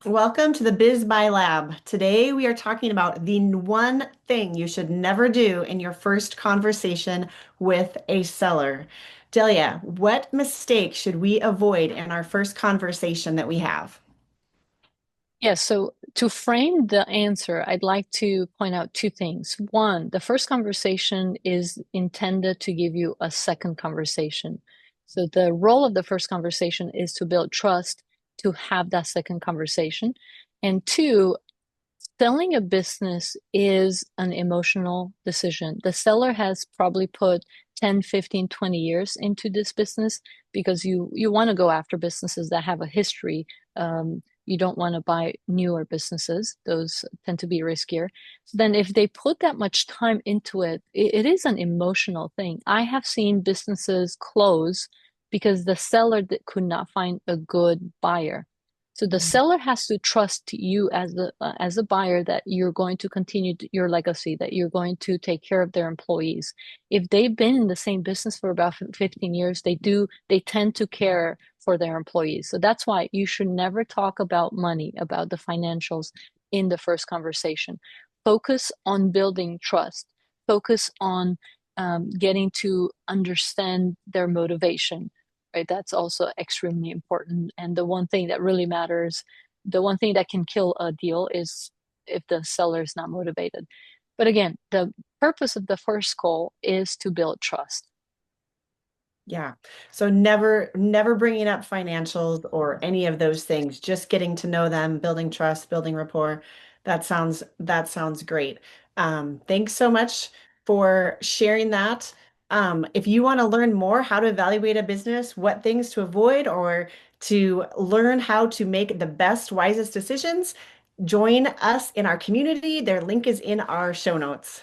Welcome to the Biz by Lab. Today we are talking about the one thing you should never do in your first conversation with a seller. Delia, what mistake should we avoid in our first conversation that we have? Yeah, so to frame the answer, I'd like to point out two things. One, the first conversation is intended to give you a second conversation. So the role of the first conversation is to build trust, to have that second conversation. And two, selling a business is an emotional decision. The seller has probably put 10, 15, 20 years into this business because you want to go after businesses that have a history. You don't want to buy newer businesses. Those tend to be riskier. So then if they put that much time into it is an emotional thing. I have seen businesses close because the seller could not find a good buyer. So the seller has to trust you as a buyer that you're going to continue your legacy, that you're going to take care of their employees. If they've been in the same business for about 15 years, they tend to care for their employees. So that's why you should never talk about money, about the financials in the first conversation. Focus on building trust. Focus on getting to understand their motivation, right? That's also extremely important. And the one thing that really matters, the one thing that can kill a deal is if the seller is not motivated. But again, the purpose of the first call is to build trust. Yeah. So never bringing up financials or any of those things, just getting to know them, building trust, building rapport. That sounds great. Thanks so much for sharing that. If you want to learn more how to evaluate a business, what things to avoid, or to learn how to make the best, wisest decisions, join us in our community. Their link is in our show notes.